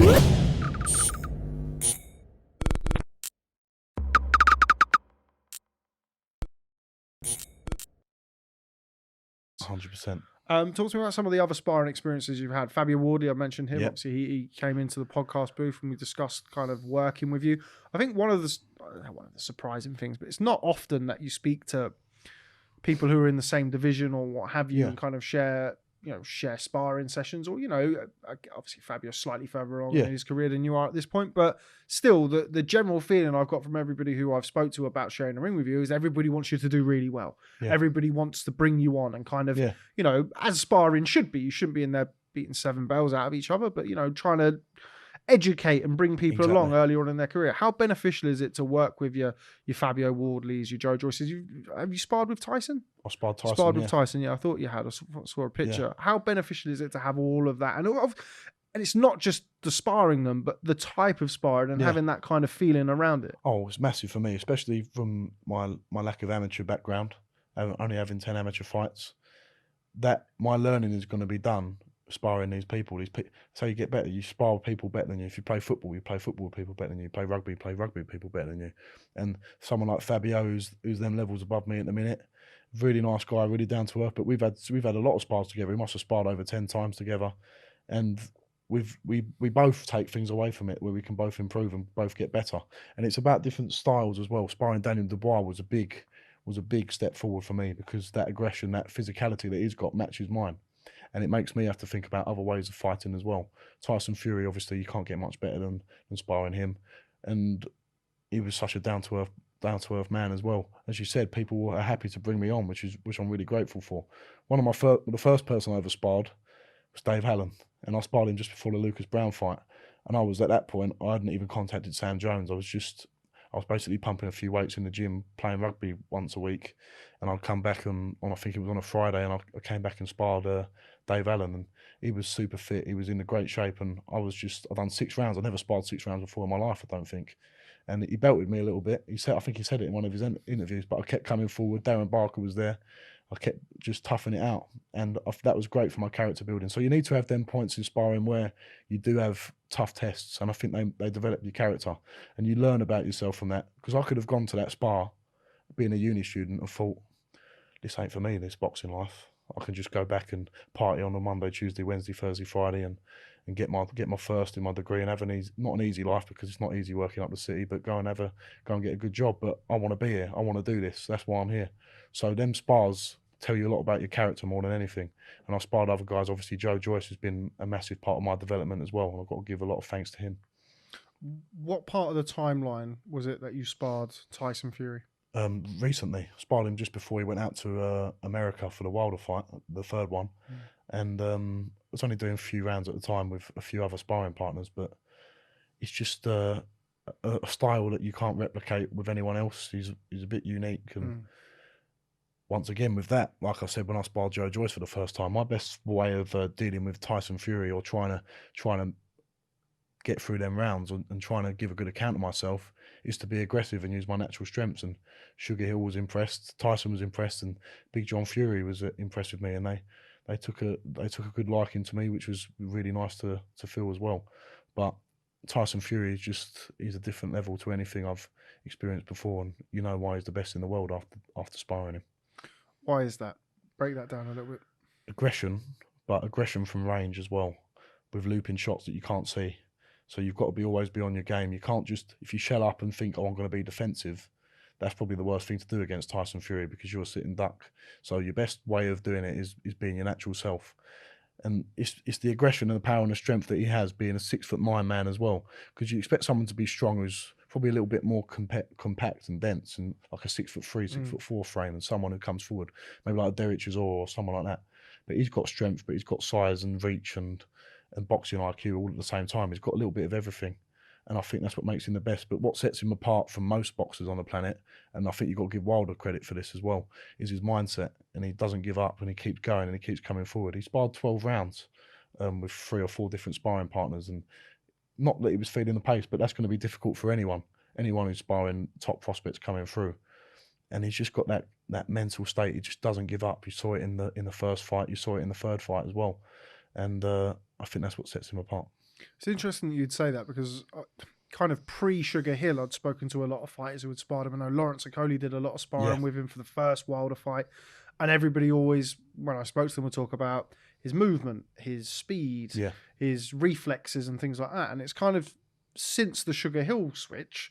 100%. Talk to me about some of the other sparring experiences you've had. Fabio Wardy, I mentioned him. Yep. Obviously, he came into the podcast booth and we discussed kind of working with you. I think one of the surprising things, but it's not often that you speak to people who are in the same division or what have you, and kind of share sparring sessions, or obviously Fabio's slightly further on in his career than you are at this point, but still the general feeling I've got from everybody who I've spoke to about sharing a ring with you is everybody wants you to do really well. Everybody wants to bring you on and kind of as sparring should be. You shouldn't be in there beating 7 bells out of each other, but trying to educate and bring people along earlier on in their career. How beneficial is it to work with your Fabio Wardleys, your Joe Joyces? Have you sparred with Tyson? I sparred Tyson. With Tyson, I thought you had. I saw a picture. Yeah. How beneficial is it to have all of that? And it's not just the sparring them, but the type of sparring and having that kind of feeling around it. Oh, it's massive for me, especially from my lack of amateur background, only having 10 amateur fights. That my learning is going to be done sparring these people. So you get better. You spar with people better than you. If you play football, you play football with people better than you. You play rugby with people better than you. And someone like Fabio, who's them levels above me at the minute, really nice guy, really down to earth. But we've had a lot of spars together. We must have sparred over 10 times together, and we both take things away from it where we can both improve and both get better. And it's about different styles as well. Sparring Daniel Dubois was a big step forward for me, because that aggression, that physicality that he's got matches mine. And it makes me have to think about other ways of fighting as well. Tyson Fury, obviously, you can't get much better than sparring him. And he was such a down-to-earth man as well. As you said, people are happy to bring me on, which I'm really grateful for. One of the first person I ever sparred was Dave Allen. And I sparred him just before the Lucas Brown fight. And I was, at that point, I hadn't even contacted Sam Jones. I was basically pumping a few weights in the gym, playing rugby once a week. And I'd come back on I think it was on a Friday, and I came back and sparred Dave Allen, and he was super fit. He was in great shape, and I'd done 6 rounds. I'd never sparred 6 rounds before in my life, I don't think. And he belted me a little bit. I think he said it in one of his interviews, but I kept coming forward. Darren Barker was there. I kept just toughing it out, and that was great for my character building. So you need to have them points in sparring where you do have tough tests, and I think they develop your character, and you learn about yourself from that. Because I could have gone to that spar, being a uni student, and thought, this ain't for me, this boxing life. I can just go back and party on a Monday, Tuesday, Wednesday, Thursday, Friday, and get my first in my degree and have not an easy life, because it's not easy working up the city, but go and get a good job. But I want to be here. I want to do this. That's why I'm here. So them spars tell you a lot about your character more than anything. And I've sparred other guys. Obviously, Joe Joyce has been a massive part of my development as well, and I've got to give a lot of thanks to him. What part of the timeline was it that you sparred Tyson Fury? Recently, I sparred him just before he went out to America for the Wilder fight, the third one. And I was only doing a few rounds at the time with a few other sparring partners, but it's just a style that you can't replicate with anyone else. He's a bit unique, and once again with that, like I said, when I sparred Joe Joyce for the first time, my best way of dealing with Tyson Fury, or trying to get through them rounds and trying to give a good account of myself, is to be aggressive and use my natural strengths. And Sugar Hill was impressed, Tyson was impressed, and Big John Fury was impressed with me, and they took a good liking to me, which was really nice to feel as well. But Tyson Fury he's a different level to anything I've experienced before, and you know why he's the best in the world after sparring him. Why is that? Break that down a little bit. Aggression, but aggression from range as well, with looping shots that you can't see. So you've got to always be on your game. You can't just, if you shell up and think, oh, I'm going to be defensive, that's probably the worst thing to do against Tyson Fury, because you're a sitting duck. So your best way of doing it is being your natural self. And it's the aggression and the power and the strength that he has, being a 6'9" man as well. Because you expect someone to be strong who's probably a little bit more compact and dense, and like a 6'3", 6'4" frame, and someone who comes forward, maybe like a Derek Chisora or someone like that. But he's got strength, but he's got size and reach and boxing IQ all at the same time. He's got a little bit of everything, and I think that's what makes him the best. But what sets him apart from most boxers on the planet, and I think you've got to give Wilder credit for this as well, is his mindset. And he doesn't give up, and he keeps going, and he keeps coming forward. He sparred 12 rounds with 3 or 4 different sparring partners, and not that he was feeling the pace, but that's going to be difficult for anyone who's sparring top prospects coming through. And he's just got that mental state. He just doesn't give up. You saw it in the first fight. You saw it in the third fight as well. And I think that's what sets him apart. It's interesting that you'd say that because kind of pre-Sugar Hill, I'd spoken to a lot of fighters who had sparred him. I know Lawrence Okoli did a lot of sparring with him for the first Wilder fight. And everybody always, when I spoke to them, would talk about his movement, his speed, his reflexes and things like that. And it's kind of since the Sugar Hill switch,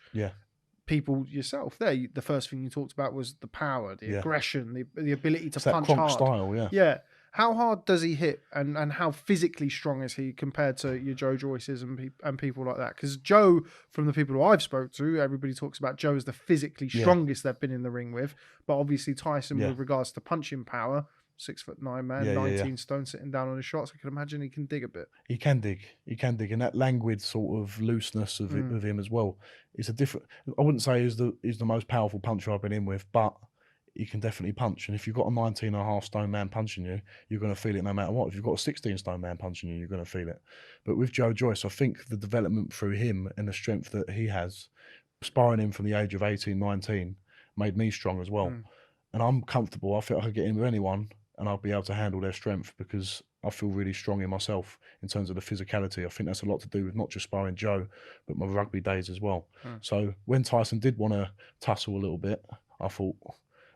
people, yourself there, the first thing you talked about was the power, the aggression, the ability to punch hard. Style, yeah. How hard does he hit, and how physically strong is he compared to your Joe Joyces and people like that? Because Joe, from the people who I've spoke to, everybody talks about Joe as the physically strongest they've been in the ring with. But obviously Tyson, with regards to punching power, 6'9" man, 19 stone, sitting down on his shots. I can imagine he can dig a bit. He can dig, and that languid sort of looseness of him as well. It's a different. I wouldn't say he's the most powerful puncher I've been in with, but he can definitely punch. And if you've got a 19.5 stone man punching you, you're going to feel it no matter what. If you've got a 16 stone man punching you, you're going to feel it. But with Joe Joyce, I think the development through him and the strength that he has, sparring him from the age of 18, 19, made me strong as well. And I'm comfortable. I feel I could get in with anyone and I'll be able to handle their strength because I feel really strong in myself in terms of the physicality. I think that's a lot to do with not just sparring Joe, but my rugby days as well. So when Tyson did want to tussle a little bit, I thought,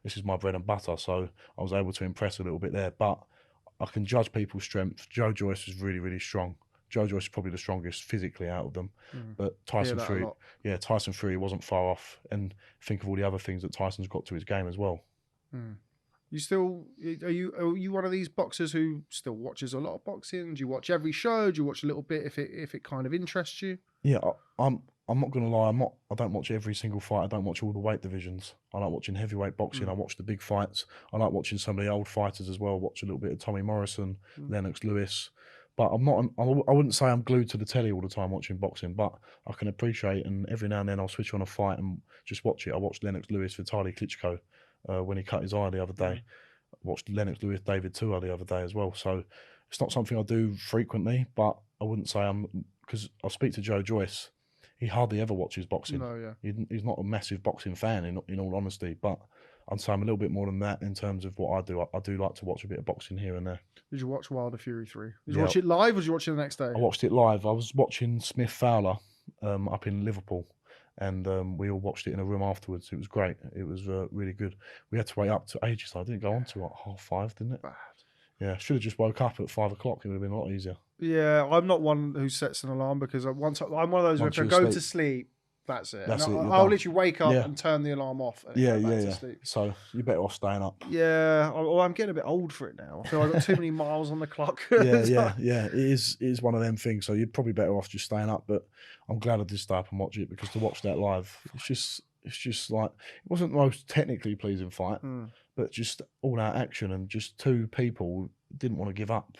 this is my bread and butter. So I was able to impress a little bit there. But I can judge people's strength. Joe Joyce was really, really strong. Joe Joyce is probably the strongest physically out of them. But Tyson Fury wasn't far off. And think of all the other things that Tyson's got to his game as well. You still are you one of these boxers who still watches a lot of boxing? Do you watch every show? Do you watch a little bit if it kind of interests you? Yeah, I'm not gonna lie. I don't watch every single fight. I don't watch all the weight divisions. I like watching heavyweight boxing. I watch the big fights. I like watching some of the old fighters as well. Watch a little bit of Tommy Morrison, Lennox Lewis. But I'm not. I wouldn't say I'm glued to the telly all the time watching boxing. But I can appreciate, and every now and then I'll switch on a fight and just watch it. I watched Lennox Lewis Vitaly Klitschko when he cut his eye the other day. I watched Lennox Lewis David Tua the other day as well. So it's not something I do frequently. But I wouldn't say I'm, because I speak to Joe Joyce. He hardly ever watches boxing. No, He's not a massive boxing fan, in all honesty. But I'd say I'm a little bit more than that in terms of what I do. I do like to watch a bit of boxing here and there. Did you watch Wilder Fury 3? Did you watch it live or did you watch it the next day? I watched it live. I was watching Smith Fowler up in Liverpool. And we all watched it in a room afterwards. It was great. It was really good. We had to wait up to ages. I didn't go on to like 5:30, didn't it? Bad. Yeah, should have just woke up at 5 o'clock. It would have been a lot easier. Yeah, I'm not one who sets an alarm because I'm one of those who if I go to sleep, that's it. I'll literally wake up and turn the alarm off. And go back to sleep. So you're better off staying up. Yeah, I'm getting a bit old for it now. I feel I've got too many miles on the clock. Yeah. It is one of them things. So you're probably better off just staying up. But I'm glad I did stay up and watch it because to watch that live, it's just like, it wasn't the most technically pleasing fight, but just all out action and just two people didn't want to give up.